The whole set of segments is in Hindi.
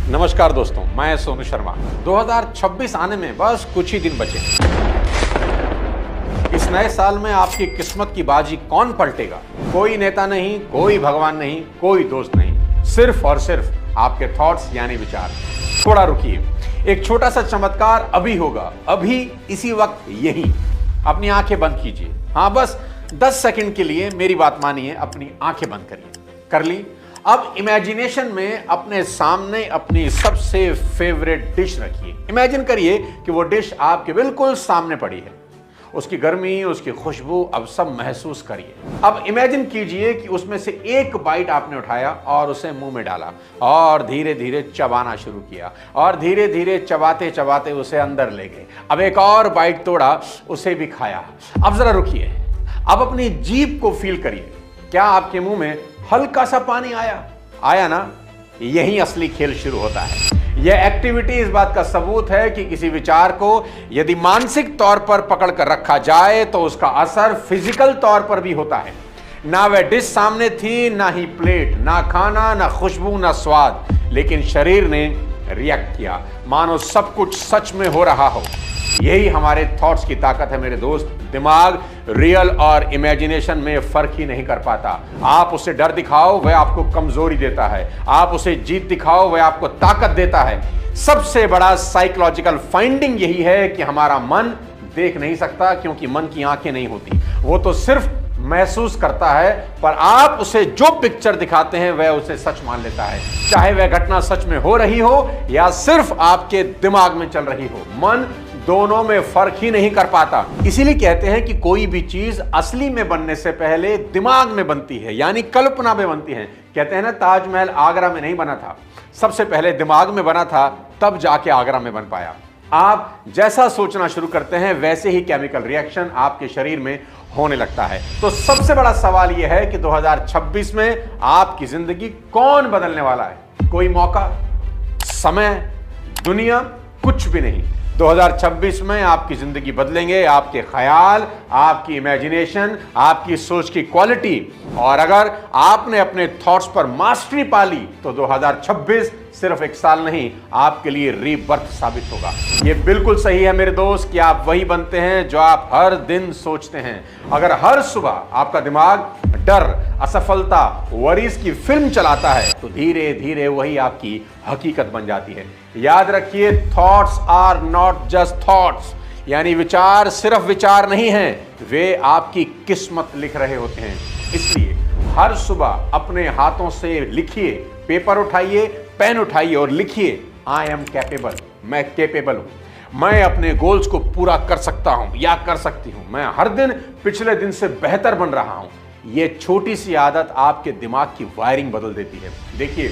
नमस्कार दोस्तों, मैं सोनू शर्मा। 2026 आने में बस कुछ ही दिन बचे। इस नए साल में आपकी किस्मत की बाजी कौन पलटेगा? कोई नेता नहीं, कोई भगवान नहीं, कोई दोस्त नहीं, सिर्फ और सिर्फ आपके थॉट्स यानी विचार। थोड़ा रुकिए, एक छोटा सा चमत्कार अभी होगा, अभी इसी वक्त यही। अपनी आंखें बंद कीजिए। हाँ, बस 10 सेकंड के लिए मेरी बात मानिए, अपनी आंखें बंद करिए। कर ली? अब इमेजिनेशन में अपने सामने अपनी सबसे फेवरेट डिश रखिए। इमेजिन करिए कि वो डिश आपके बिल्कुल सामने पड़ी है। उसकी गर्मी, उसकी खुशबू अब सब महसूस करिए। अब इमेजिन कीजिए कि उसमें से एक बाइट आपने उठाया और उसे मुंह में डाला और धीरे धीरे चबाना शुरू किया और धीरे धीरे चबाते चबाते उसे अंदर ले गए। अब एक और बाइट तोड़ा, उसे भी खाया। अब जरा रुकिए, अब अपनी जीभ को फील करिए। क्या आपके मुंह में हल्का सा पानी आया ना? यही असली खेल शुरू होता है। यह एक्टिविटी इस बात का सबूत है कि किसी विचार को यदि मानसिक तौर पर पकड़ कर रखा जाए तो उसका असर फिजिकल तौर पर भी होता है। ना वह डिश सामने थी, ना ही प्लेट, ना खाना, ना खुशबू, ना स्वाद, लेकिन शरीर ने रिएक्ट किया, मानो सब कुछ सच में हो रहा हो। यही हमारे थॉट्स की ताकत है मेरे दोस्त। दिमाग रियल और इमेजिनेशन में फर्क ही नहीं कर पाता। आप उसे डर दिखाओ, वह आपको कमजोरी देता है। आप उसे जीत दिखाओ, वह आपको ताकत देता है। सबसे बड़ा साइकोलॉजिकल फाइंडिंग यही है कि हमारा मन देख नहीं सकता, क्योंकि मन की आंखें नहीं होती। वो तो सिर्फ महसूस करता है, पर आप उसे जो पिक्चर दिखाते हैं वह उसे सच मान लेता है, चाहे वह घटना सच में हो रही हो या सिर्फ आपके दिमाग में चल रही हो। मन दोनों में फर्क ही नहीं कर पाता। इसीलिए कहते हैं कि कोई भी चीज असली में बनने से पहले दिमाग में बनती है, यानी कल्पना में बनती है। कहते हैं ना, ताजमहल आगरा में नहीं बना था, सबसे पहले दिमाग में बना था, तब जाके आगरा में बन पाया। आप जैसा सोचना शुरू करते हैं वैसे ही केमिकल रिएक्शन आपके शरीर में होने लगता है। तो सबसे बड़ा सवाल यह है कि 2026 में आपकी जिंदगी कौन बदलने वाला है? कोई मौका, समय, दुनिया, कुछ भी नहीं। 2026 में आपकी जिंदगी बदलेंगे आपके ख्याल, आपकी इमेजिनेशन, आपकी सोच की क्वालिटी। और अगर आपने अपने थॉट्स पर मास्टरी पा ली तो 2026 सिर्फ एक साल नहीं, आपके लिए रीबर्थ साबित होगा। यह बिल्कुल सही है मेरे दोस्त कि आप वही बनते हैं जो आप हर दिन सोचते हैं। अगर हर सुबह आपका दिमाग डर, असफलता, वरीज की फिल्म चलाता है तो धीरे धीरे वही आपकी हकीकत बन जाती है। याद रखिए, thoughts are not just thoughts, यानी विचार सिर्फ विचार नहीं हैं, वे आपकी किस्मत लिख रहे होते हैं। इसलिए हर सुबह अपने हाथों से लिखिए, पेपर उठाइए, पेन उठाइए और लिखिए, आई एम कैपेबल, मैं कैपेबल हूं, मैं अपने गोल्स को पूरा कर सकता हूं या कर सकती हूं, मैं हर दिन पिछले दिन से बेहतर बन रहा हूं। यह छोटी सी आदत आपके दिमाग की वायरिंग बदल देती है। देखिए,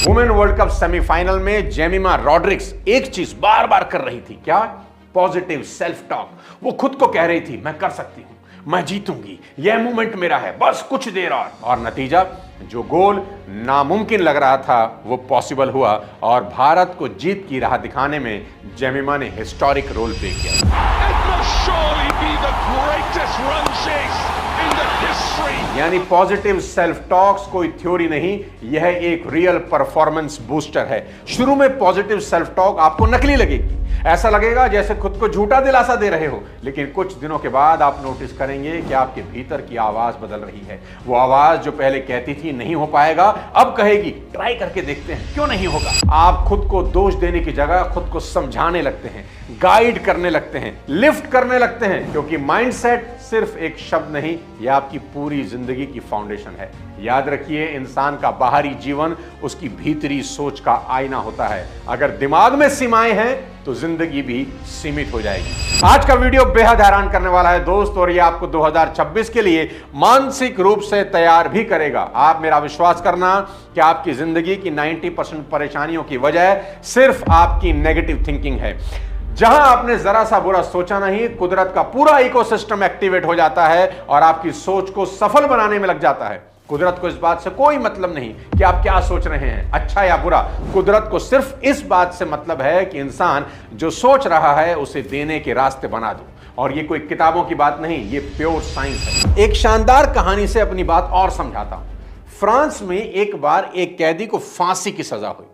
वुमेन वर्ल्ड कप सेमीफाइनल में जेमिमा रॉड्रिक्स एक चीज बार बार कर रही थी। क्या? Positive self talk. वो खुद को कह रही थी, मैं कर सकती हूं, मैं जीतूंगी, यह मूवमेंट मेरा है, बस कुछ देर और नतीजा, जो गोल नामुमकिन लग रहा था वो पॉसिबल हुआ और भारत को जीत की राह दिखाने में जेमिमा ने हिस्टोरिक रोल प्ले किया। यानी पॉजिटिव सेल्फ टॉक्स कोई थ्योरी नहीं, यह एक रियल परफॉर्मेंस बूस्टर है। शुरू में पॉजिटिव सेल्फ टॉक आपको नकली लगेगी, ऐसा लगेगा जैसे खुद को झूठा दिलासा दे रहे हो, लेकिन कुछ दिनों के बाद आप नोटिस करेंगे कि आपके भीतर की आवाज बदल रही है। वो आवाज जो पहले कहती थी नहीं हो पाएगा, अब कहेगी ट्राई करके देखते हैं, क्यों नहीं होगा। आप खुद को दोष देने की जगह खुद को समझाने लगते हैं, गाइड करने लगते हैं, लिफ्ट करने लगते हैं, क्योंकि माइंडसेट सिर्फ एक शब्द नहीं, यह आपकी पूरी जिंदगी की फाउंडेशन है। याद रखिए, इंसान का बाहरी जीवन उसकी भीतरी सोच का आईना होता है। अगर दिमाग में सीमाएं हैं तो जिंदगी भी सीमित हो जाएगी। आज का वीडियो बेहद हैरान करने वाला है दोस्त, और यह आपको 2026 के लिए मानसिक रूप से तैयार भी करेगा। आप मेरा विश्वास करना कि आपकी जिंदगी की 90% परेशानियों की वजह सिर्फ आपकी नेगेटिव थिंकिंग है। जहां आपने जरा सा बुरा सोचा नहीं, कुदरत का पूरा इकोसिस्टम एक्टिवेट हो जाता है और आपकी सोच को सफल बनाने में लग जाता है। कुदरत को इस बात से कोई मतलब नहीं कि आप क्या सोच रहे हैं, अच्छा या बुरा। कुदरत को सिर्फ इस बात से मतलब है कि इंसान जो सोच रहा है उसे देने के रास्ते बना दो। और ये कोई किताबों की बात नहीं, ये प्योर साइंस है। एक शानदार कहानी से अपनी बात और समझाता हूं। फ्रांस में एक बार एक कैदी को फांसी की सजा हुई।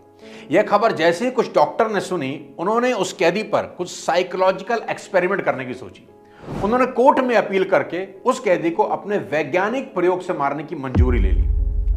यह खबर जैसे ही कुछ डॉक्टर ने सुनी, उन्होंने उस कैदी पर कुछ साइकोलॉजिकल एक्सपेरिमेंट करने की सोची। उन्होंने कोर्ट में अपील करके उस कैदी को अपने वैज्ञानिक प्रयोग से मारने की मंजूरी ले ली।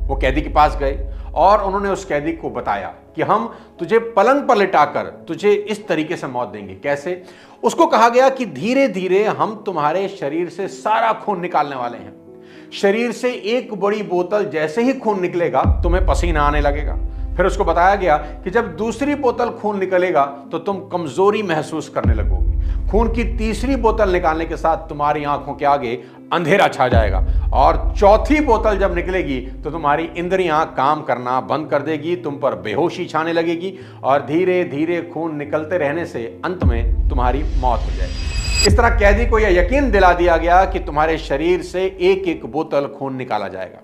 वो कैदी के पास गए और उन्होंने उस कैदी को बताया कि हम तुझे पलंग पर लिटाकर तुझे इस तरीके से मौत देंगे। कैसे? उसको कहा गया कि धीरे धीरे हम तुम्हारे शरीर से सारा खून निकालने वाले हैं। शरीर से एक बड़ी बोतल जैसे ही खून निकलेगा तुम्हें पसीना आने लगेगा। फिर उसको बताया गया कि जब दूसरी बोतल खून निकलेगा तो तुम कमजोरी महसूस करने लगोगे। खून की तीसरी बोतल निकालने के साथ तुम्हारी आंखों के आगे अंधेरा छा जाएगा और चौथी बोतल जब निकलेगी तो तुम्हारी इंद्रियां काम करना बंद कर देगी, तुम पर बेहोशी छाने लगेगी और धीरे धीरे खून निकलते रहने से अंत में तुम्हारी मौत हो जाएगी। इस तरह कैदी को यह यकीन दिला दिया गया कि तुम्हारे शरीर से एक एक बोतल खून निकाला जाएगा।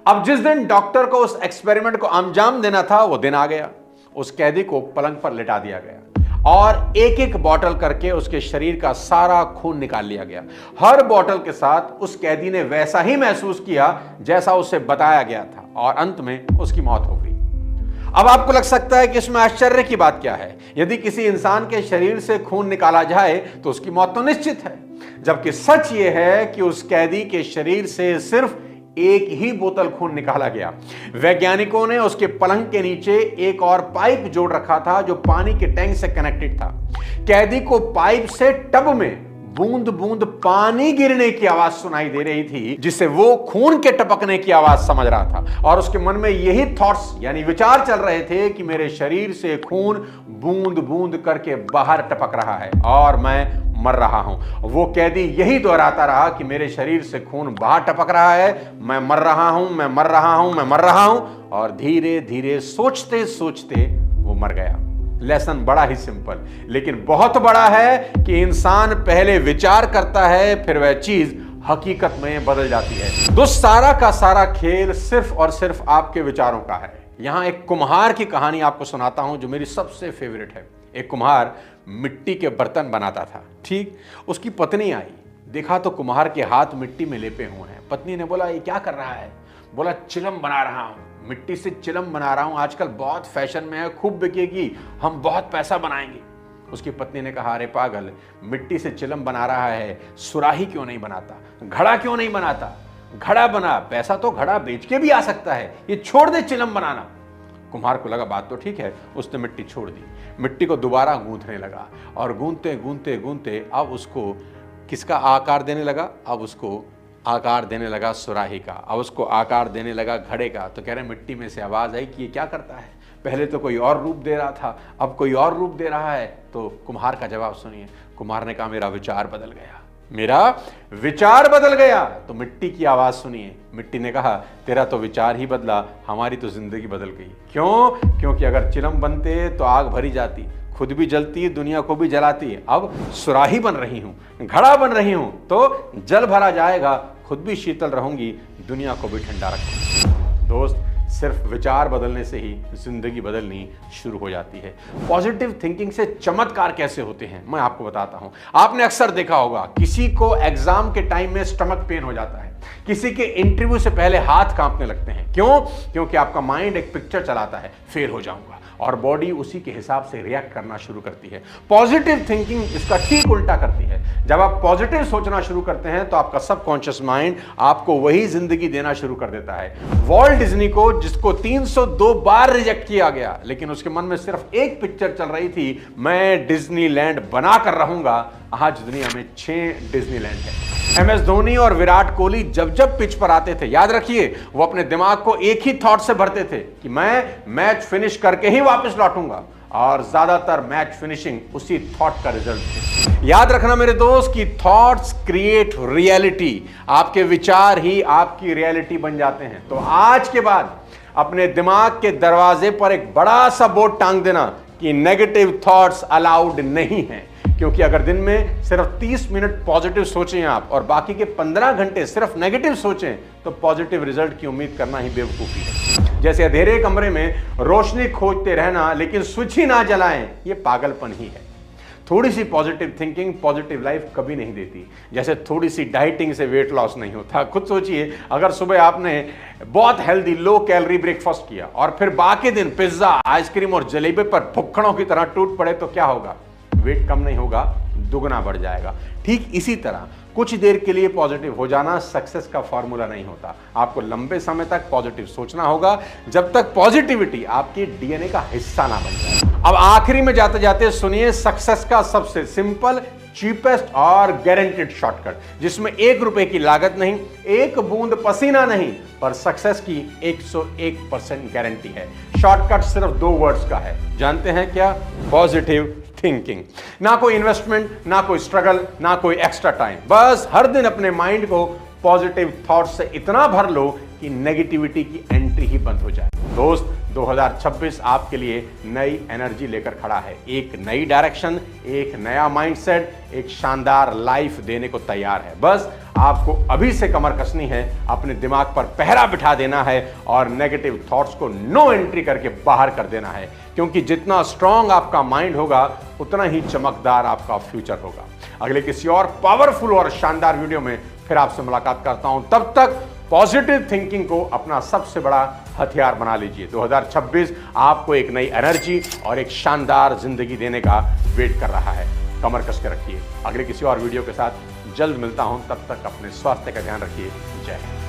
अब जिस दिन डॉक्टर को उस एक्सपेरिमेंट को अंजाम देना था वो दिन आ गया। उस कैदी को पलंग पर लिटा दिया गया और एक एक बोतल करके उसके शरीर का सारा खून निकाल लिया गया। हर बोतल के साथ उस कैदी ने वैसा ही महसूस किया जैसा उसे बताया गया था और अंत में उसकी मौत हो गई। अब आपको लग सकता है कि इसमें आश्चर्य की बात क्या है? यदि किसी इंसान के शरीर से खून निकाला जाए तो उसकी मौत तो निश्चित है, जबकि सच यह है कि उस कैदी के शरीर से सिर्फ एक ही बोतल खून निकाला गया। वैज्ञानिकों ने उसके पलंग के नीचे एक और पाइप जोड़ रखा था जो पानी के टैंक से कनेक्टेड था। कैदी को पाइप से टब में बूंद बूंद पानी गिरने की आवाज सुनाई दे रही थी, जिससे वो खून के टपकने की आवाज समझ रहा था और उसके मन में यही थॉट्स यानी विचार चल रहे थे कि मेरे शरीर से खून बूंद बूंद करके बाहर टपक रहा है और मैं मर रहा हूं। वो कैदी यही दोहराता रहा कि मेरे शरीर से खून बाहर टपक रहा है, मैं मर रहा हूं, मैं मर रहा हूं, मैं मर रहा हूं, और धीरे धीरे सोचते सोचते वो मर गया। लेसन बड़ा ही सिंपल लेकिन बहुत बड़ा है कि इंसान पहले विचार करता है, फिर वह चीज हकीकत में बदल जाती है। तो सारा का सारा खेल सिर्फ और सिर्फ आपके विचारों का है। यहां एक कुम्हार की कहानी आपको सुनाता हूं जो मेरी सबसे फेवरेट है। एक कुम्हार मिट्टी के बर्तन बनाता था। ठीक, उसकी पत्नी आई, देखा तो कुम्हार के हाथ मिट्टी में लेपे हुए हैं। पत्नी ने बोला, ये क्या कर रहा है? बोला, चिलम बना रहा हूं, मिट्टी से चिलम बना रहा हूं, आजकल बहुत फैशन में है, खूब बिकेगी, हम बहुत पैसा बनाएंगे। उसकी पत्नी ने कहा, अरे पागल, मिट्टी से चिलम बना रहा है, सुराही क्यों नहीं बनाता, घड़ा क्यों नहीं बनाता? घड़ा बना, पैसा तो घड़ा बेच के भी आ सकता है, ये छोड़ दे चिलम बनाना। कुम्हार को लगा बात तो ठीक है, उसने मिट्टी छोड़ दी, मिट्टी को दोबारा गूंथने लगा और गूंथते गूंथते गूंथते अब उसको किसका आकार देने लगा? अब उसको आकार देने लगा सुराही का, अब उसको आकार देने लगा घड़े का। तो कह रहे मिट्टी में से आवाज आई कि ये क्या करता है? पहले तो कोई और रूप दे रहा था, अब कोई और रूप दे रहा है। तो कुम्हार का जवाब सुनिए। कुम्हार ने कहा, मेरा विचार बदल गया, मेरा विचार बदल गया। तो मिट्टी की आवाज सुनिए। मिट्टी ने कहा, तेरा तो विचार ही बदला, हमारी तो जिंदगी बदल गई। क्यों? क्योंकि अगर चिलम बनते तो आग भरी जाती, खुद भी जलती, दुनिया को भी जलाती। अब सुराही बन रही हूं, घड़ा बन रही हूं, तो जल भरा जाएगा, खुद भी शीतल रहूंगी, दुनिया को भी ठंडा रखूंगी। दोस्त, सिर्फ विचार बदलने से ही जिंदगी बदलनी शुरू हो जाती है। पॉजिटिव थिंकिंग से चमत्कार कैसे होते हैं मैं आपको बताता हूं। आपने अक्सर देखा होगा, किसी को एग्जाम के टाइम में स्टमक पेन हो जाता है, किसी के इंटरव्यू से पहले हाथ कांपने लगते हैं। क्यों? क्योंकि आपका माइंड एक पिक्चर चलाता है, फेल हो जाऊंगा, और बॉडी उसी के हिसाब से रिएक्ट करना शुरू करती है। पॉजिटिव थिंकिंग इसका ठीक उल्टा करती है। जब आप पॉजिटिव सोचना शुरू करते हैं तो आपका सबकॉन्शियस माइंड आपको वही जिंदगी देना शुरू कर देता है। वॉल्ट डिज्नी को, जिसको 302 बार रिजेक्ट किया गया, लेकिन उसके मन में सिर्फ एक पिक्चर चल रही थी, मैं डिज्नीलैंड बना कर रहूंगा। आज दुनिया में 6 डिज्नीलैंड है। MS धोनी और विराट कोहली जब जब पिच पर आते थे, याद रखिए, वो अपने दिमाग को एक ही थॉट से भरते थे कि मैं मैच फिनिश करके ही वापस लौटूंगा, और ज्यादातर मैच फिनिशिंग उसी थॉट का रिजल्ट थे। याद रखना मेरे दोस्त कि थॉट्स क्रिएट रियलिटी। आपके विचार ही आपकी रियलिटी बन जाते हैं। तो आज के बाद अपने दिमाग के दरवाजे पर एक बड़ा सा बोर्ड टांग देना कि नेगेटिव थॉट्स अलाउड नहीं है। क्योंकि अगर दिन में सिर्फ 30 मिनट पॉजिटिव सोचें आप और बाकी के 15 घंटे सिर्फ नेगेटिव सोचें, तो पॉजिटिव रिजल्ट की उम्मीद करना ही बेवकूफी है। जैसे अंधेरे कमरे में रोशनी खोजते रहना लेकिन स्विच ही ना जलाएं, ये पागलपन ही है। थोड़ी सी पॉजिटिव थिंकिंग पॉजिटिव लाइफ कभी नहीं देती। जैसे थोड़ी सी डाइटिंग से वेट लॉस नहीं होता। खुद सोचिए, अगर सुबह आपने बहुत हेल्दी लो कैलोरी ब्रेकफास्ट किया और फिर बाकी दिन पिज्जा, आइसक्रीम और जलेबी पर भुक्खड़ों की तरह टूट पड़े तो क्या होगा? वेट कम नहीं होगा, दुगना बढ़ जाएगा। ठीक इसी तरह कुछ देर के लिए पॉजिटिव हो जाना सक्सेस का फॉर्मूला नहीं होता। आपको लंबे समय तक पॉजिटिव सोचना होगा, जब तक पॉजिटिविटी आपकी डीएनए का हिस्सा ना बन जाए। अब आखिरी में जाते जाते सुनिए सक्सेस का सबसे सिंपल, चीपेस्ट और गारंटेड शॉर्टकट, जिसमें 1 रुपए की लागत नहीं, 1 बूंद पसीना नहीं, पर सक्सेस की 101% गारंटी है। शॉर्टकट सिर्फ 2 वर्ड्स का है, जानते हैं क्या? Positive thinking. ना कोई इन्वेस्टमेंट, ना कोई स्ट्रगल, ना कोई एक्स्ट्रा टाइम। बस हर दिन अपने माइंड को पॉजिटिव थॉट्स से इतना भर लो कि नेगेटिविटी की एंट्री ही बंद हो जाए। दोस्त, 2026 आपके लिए नई एनर्जी लेकर खड़ा है। एक नई डायरेक्शन, एक नया माइंडसेट, एक शानदार लाइफ देने को तैयार है। बस आपको अभी से कमर कसनी है, अपने दिमाग पर पहरा बिठा देना है और नेगेटिव थॉट्स को नो एंट्री करके बाहर कर देना है। क्योंकि जितना स्ट्रांग आपका माइंड होगा, उतना ही चमकदार आपका फ्यूचर होगा। अगले किसी और पावरफुल और शानदार वीडियो में फिर आपसे मुलाकात करता हूं। तब तक पॉजिटिव थिंकिंग को अपना सबसे बड़ा हथियार बना लीजिए। 2026 आपको एक नई एनर्जी और एक शानदार जिंदगी देने का वेट कर रहा है। कमर कस के रखिए। अगले किसी और वीडियो के साथ जल्द मिलता हूं। तब तक अपने स्वास्थ्य का ध्यान रखिए। जय हिंद।